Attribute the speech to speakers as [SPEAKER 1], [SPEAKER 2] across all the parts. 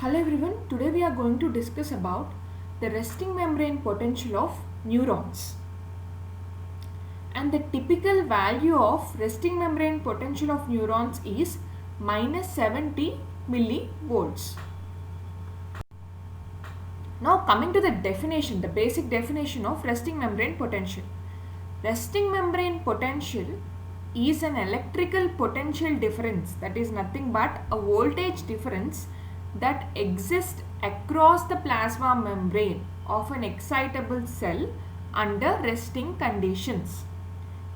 [SPEAKER 1] Hello everyone, today we are going to discuss about the resting membrane potential of neurons. And the typical value of resting membrane potential of neurons is minus 70 millivolts. Now coming to the definition, the basic definition of resting membrane potential. Resting membrane potential is an electrical potential difference, that is nothing but a voltage difference that exists across the plasma membrane of an excitable cell under resting conditions.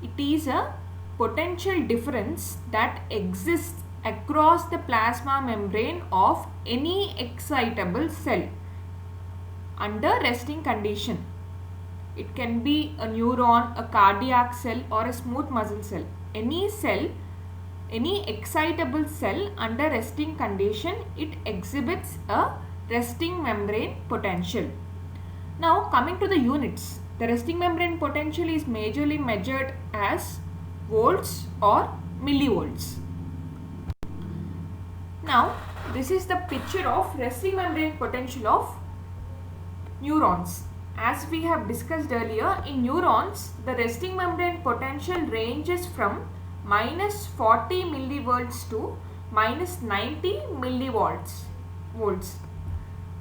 [SPEAKER 1] It is a potential difference that exists across the plasma membrane of any excitable cell under resting condition. It can be a neuron, a cardiac cell, or a smooth muscle cell. Any cell, any excitable cell under resting condition, it exhibits a resting membrane potential. Now coming to the units, the resting membrane potential is majorly measured as volts or millivolts. Now this is the picture of resting membrane potential of neurons. As we have discussed earlier, in neurons, the resting membrane potential ranges from minus 40 millivolts to minus 90 millivolts.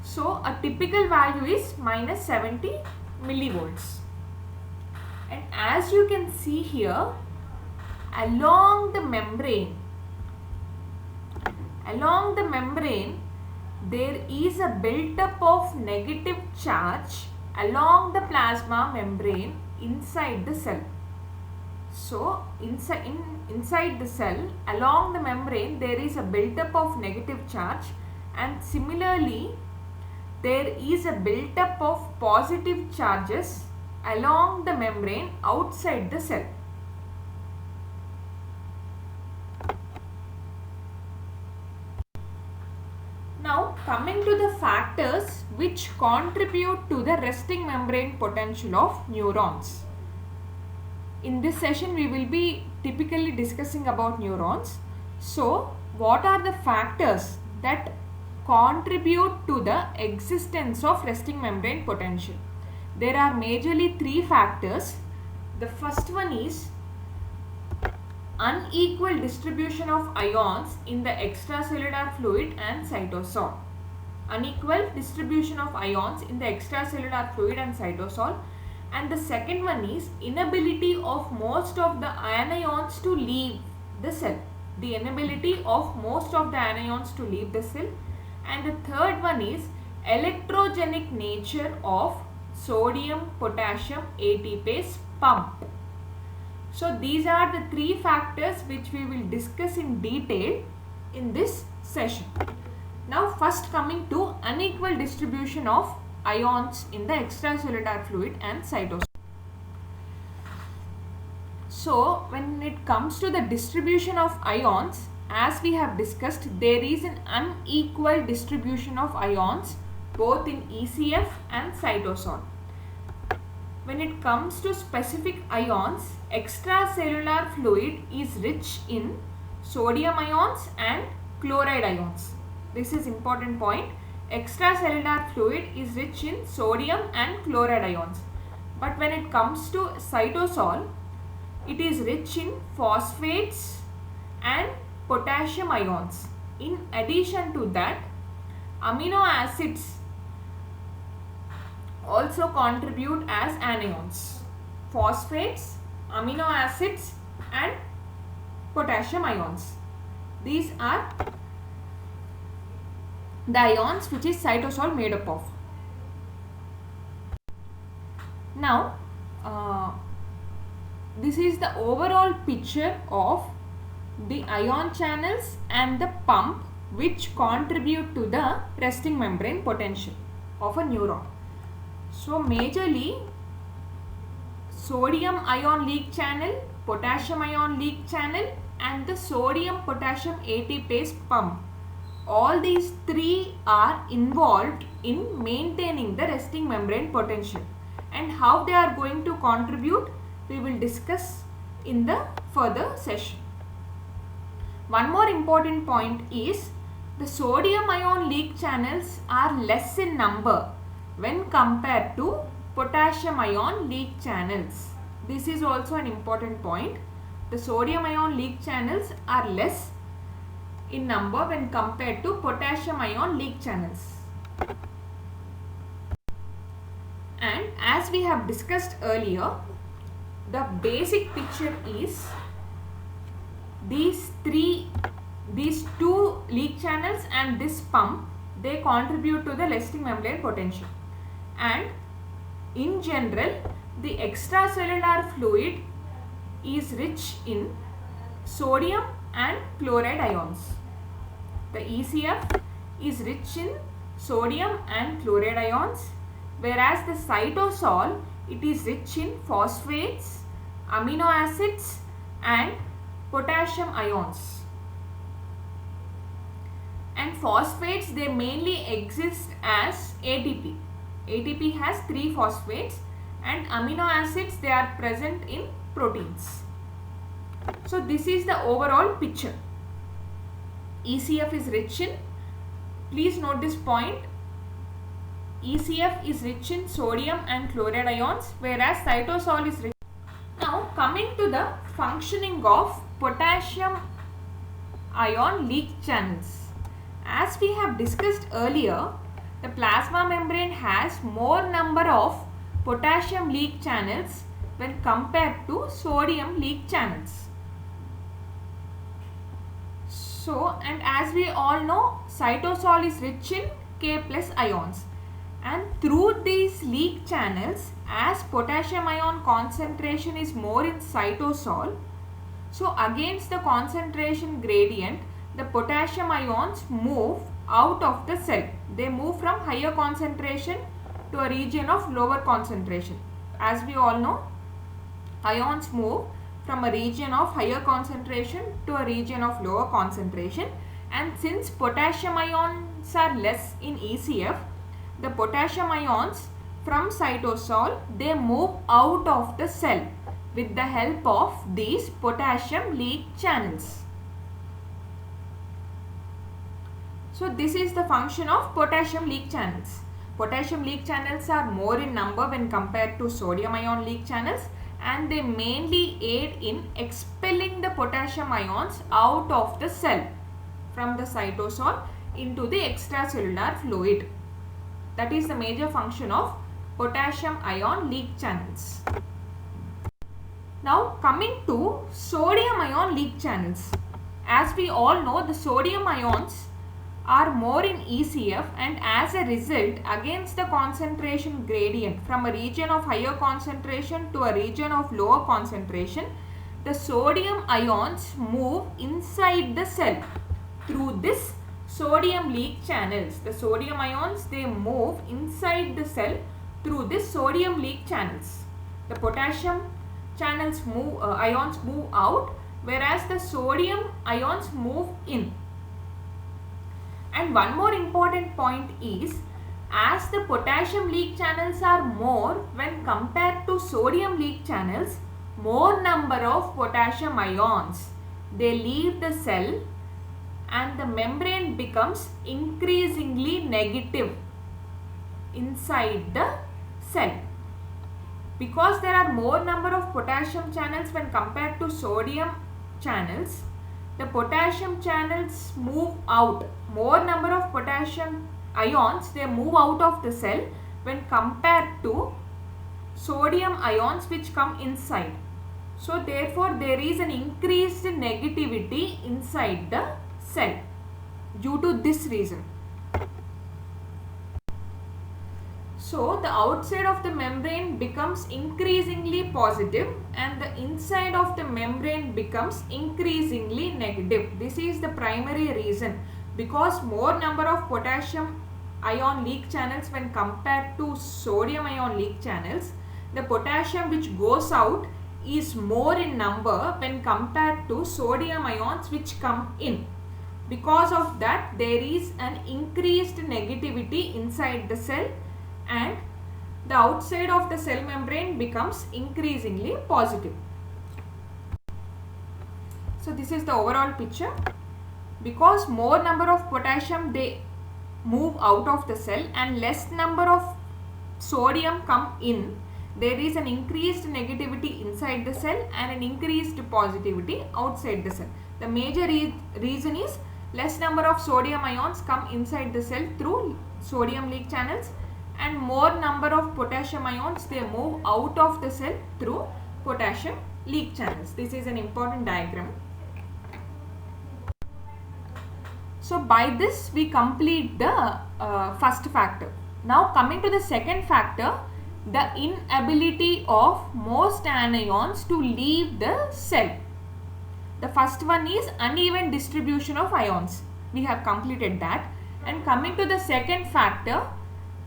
[SPEAKER 1] So, a typical value is minus 70 millivolts. And as you can see here, along the membrane, there is a build-up of negative charge along the plasma membrane inside the cell. So, inside the cell, along the membrane, there is a build-up of negative charge, and similarly, there is a build-up of positive charges along the membrane outside the cell. Now coming to the factors which contribute to the resting membrane potential of neurons. In this session we will be typically discussing about neurons. So what are the factors that contribute to the existence of resting membrane potential? There are majorly three factors. The first one is unequal distribution of ions in the extracellular fluid and cytosol. Unequal distribution of ions in the extracellular fluid and cytosol. And the second one is inability of most of the anions to leave the cell. The inability of most of the anions to leave the cell. And the third one is electrogenic nature of sodium potassium ATPase pump. So these are the three factors which we will discuss in detail in this session. Now first coming to unequal distribution of ions in the extracellular fluid and cytosol. So when it comes to the distribution of ions, as we have discussed, there is an unequal distribution of ions both in ECF and cytosol. When it comes to specific ions, extracellular fluid is rich in sodium ions and chloride ions. This is important point. Extracellular fluid is rich in sodium and chloride ions. But when it comes to cytosol, it is rich in phosphates and potassium ions. In addition to that, amino acids also contribute as anions. Phosphates, amino acids and potassium ions. These are the ions which is cytosol made up of. Now, this is the overall picture of the ion channels and the pump which contribute to the resting membrane potential of a neuron. So majorly sodium ion leak channel, potassium ion leak channel and the sodium potassium ATPase pump. All these three are involved in maintaining the resting membrane potential, and how they are going to contribute we will discuss in the further session. One more important point is The sodium ion leak channels are less in number when compared to potassium ion leak channels. This is also an important point. The sodium ion leak channels are less in number when compared to potassium ion leak channels. And as we have discussed earlier, the basic picture is these two leak channels and this pump, they contribute to the resting membrane potential. And in general, the extracellular fluid is rich in sodium and chloride ions. The ECF is rich in sodium and chloride ions, whereas the cytosol, it is rich in phosphates, amino acids and potassium ions. And phosphates, they mainly exist as ATP. ATP has 3 phosphates, and amino acids, they are present in proteins. So this is the overall picture. ECF is rich in, please note this point, ECF is rich in sodium and chloride ions, whereas cytosol is rich. Now coming to the functioning of potassium ion leak channels. As we have discussed earlier, the plasma membrane has more number of potassium leak channels when compared to sodium leak channels. So, and as we all know, cytosol is rich in K plus ions. And through these leak channels, as potassium ion concentration is more in cytosol, so against the concentration gradient, the potassium ions move out of the cell. They move from higher concentration to a region of lower concentration. As we all know, ions move from a region of higher concentration to a region of lower concentration, and since potassium ions are less in ECF, the potassium ions from cytosol, they move out of the cell with the help of these potassium leak channels. So this is the function of potassium leak channels. Potassium leak channels are more in number when compared to sodium ion leak channels, and they mainly aid in expelling the potassium ions out of the cell from the cytosol into the extracellular fluid. That is the major function of potassium ion leak channels. Now coming to sodium ion leak channels. As we all know, the sodium ions are more in ECF, and as a result, against the concentration gradient from a region of higher concentration to a region of lower concentration, the sodium ions move inside the cell through this sodium leak channels. The sodium ions, they move inside the cell through this sodium leak channels. The potassium channels move, ions move out, whereas the sodium ions move in. And one more important point is, as the potassium leak channels are more when compared to sodium leak channels, more number of potassium ions, they leave the cell and the membrane becomes increasingly negative inside the cell. Because there are more number of potassium channels when compared to sodium channels, the potassium channels move out. More number of potassium ions, they move out of the cell when compared to sodium ions which come inside. So therefore there is an increased negativity inside the cell due to this reason. So the outside of the membrane becomes increasingly positive and the inside of the membrane becomes increasingly negative. This is the primary reason, because more number of potassium ion leak channels when compared to sodium ion leak channels, the potassium which goes out is more in number when compared to sodium ions which come in. Because of that, there is an increased negativity inside the cell and the outside of the cell membrane becomes increasingly positive. So this is the overall picture. Because more number of potassium they move out of the cell and less number of sodium come in, there is an increased negativity inside the cell and an increased positivity outside the cell. The major reason is less number of sodium ions come inside the cell through sodium leak channels, and more number of potassium ions they move out of the cell through potassium leak channels. This is an important diagram. So by this we complete the first factor. Now coming to the second factor, the inability of most anions to leave the cell. The first one is uneven distribution of ions. We have completed that. And coming to the second factor,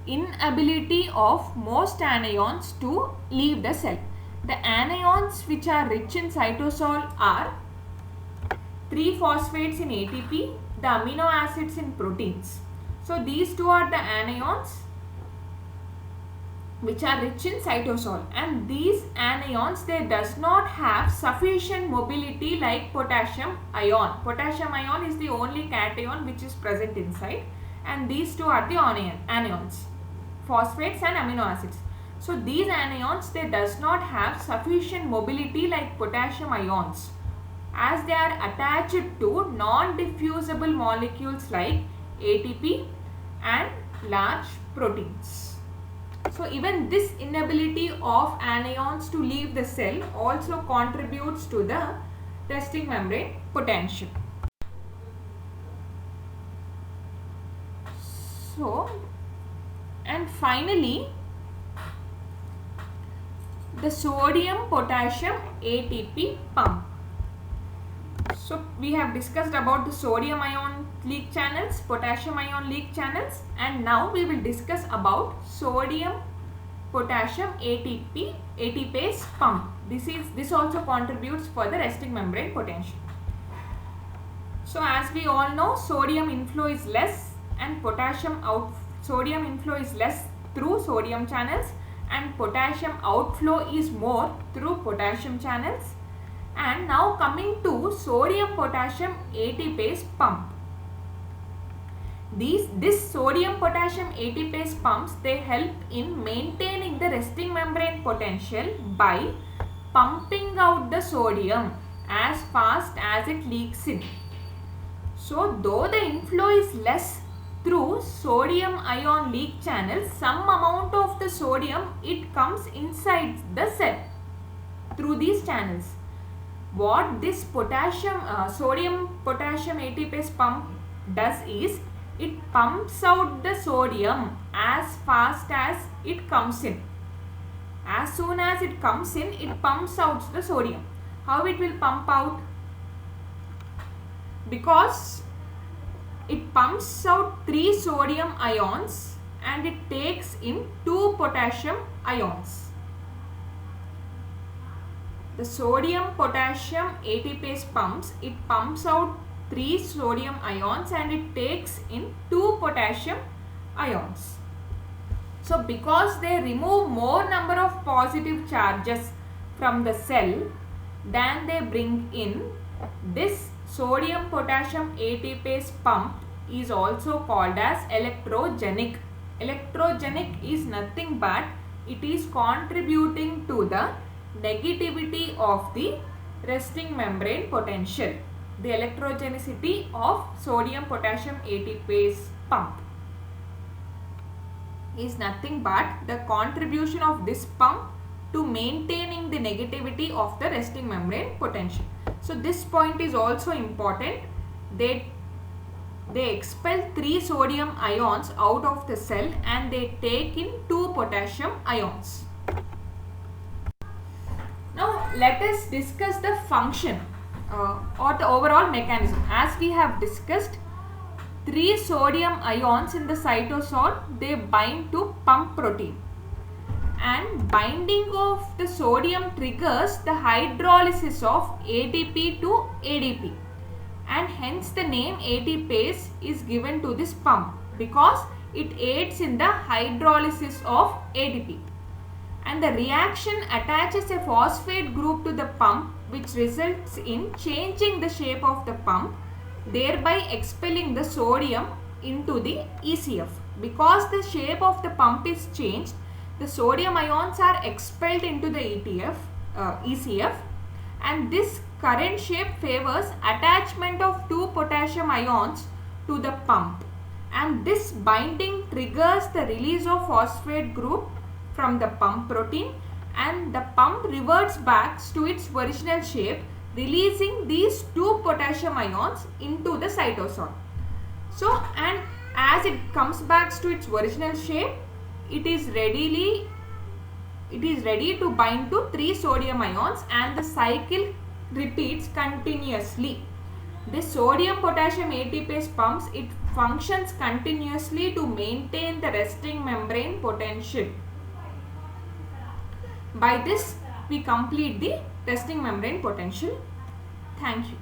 [SPEAKER 1] inability of most anions to leave the cell. The anions which are rich in cytosol are 3-phosphates in ATP, the amino acids in proteins. So these two are the anions which are rich in cytosol, and these anions they does not have sufficient mobility like potassium ion. Potassium ion is the only cation which is present inside, and these two are the anions, phosphates and amino acids. So these anions they does not have sufficient mobility like potassium ions, as they are attached to non-diffusible molecules like ATP and large proteins. So even this inability of anions to leave the cell also contributes to the resting membrane potential. So, and finally, the sodium potassium ATP pump. So we have discussed about the sodium ion leak channels, potassium ion leak channels, and now we will discuss about sodium potassium ATPase pump. This also contributes for the resting membrane potential. So as we all know, sodium inflow is less and sodium inflow is less through sodium channels, and potassium outflow is more through potassium channels. And now coming to sodium potassium ATPase pump. This sodium potassium ATPase pumps they help in maintaining the resting membrane potential by pumping out the sodium as fast as it leaks in. So though the inflow is less through sodium ion leak channels, some amount of the sodium it comes inside the cell through these channels. What this sodium potassium ATPase pump does is it pumps out the sodium as fast as it comes in. As soon as it comes in, it pumps out the sodium. How it will pump out? Because it pumps out 3 sodium ions and it takes in 2 potassium ions. The sodium potassium ATPase it pumps out 3 sodium ions and it takes in 2 potassium ions. So because they remove more number of positive charges from the cell than they bring in, this sodium potassium ATPase pump is also called as electrogenic. Electrogenic is nothing but it is contributing to the negativity of the resting membrane potential. The electrogenicity of sodium potassium ATPase pump is nothing but the contribution of this pump to maintaining the negativity of the resting membrane potential. So this point is also important. They expel 3 sodium ions out of the cell and they take in 2 potassium ions. Now let us discuss the function or the overall mechanism. As we have discussed, 3 sodium ions in the cytosol they bind to pump protein, and binding of the sodium triggers the hydrolysis of ATP to ADP, and hence the name ATPase is given to this pump because it aids in the hydrolysis of ATP. And the reaction attaches a phosphate group to the pump which results in changing the shape of the pump thereby expelling the sodium into the ECF. Because the shape of the pump is changed, the sodium ions are expelled into the ECF, and this current shape favors attachment of two potassium ions to the pump, and this binding triggers the release of phosphate group from the pump protein, and the pump reverts back to its original shape, releasing these two potassium ions into the cytosol. So, and as it comes back to its original shape, it is ready to bind to 3 sodium ions, and the cycle repeats continuously. This sodium potassium ATPase pumps, it functions continuously to maintain the resting membrane potential. By this we complete the resting membrane potential. Thank you.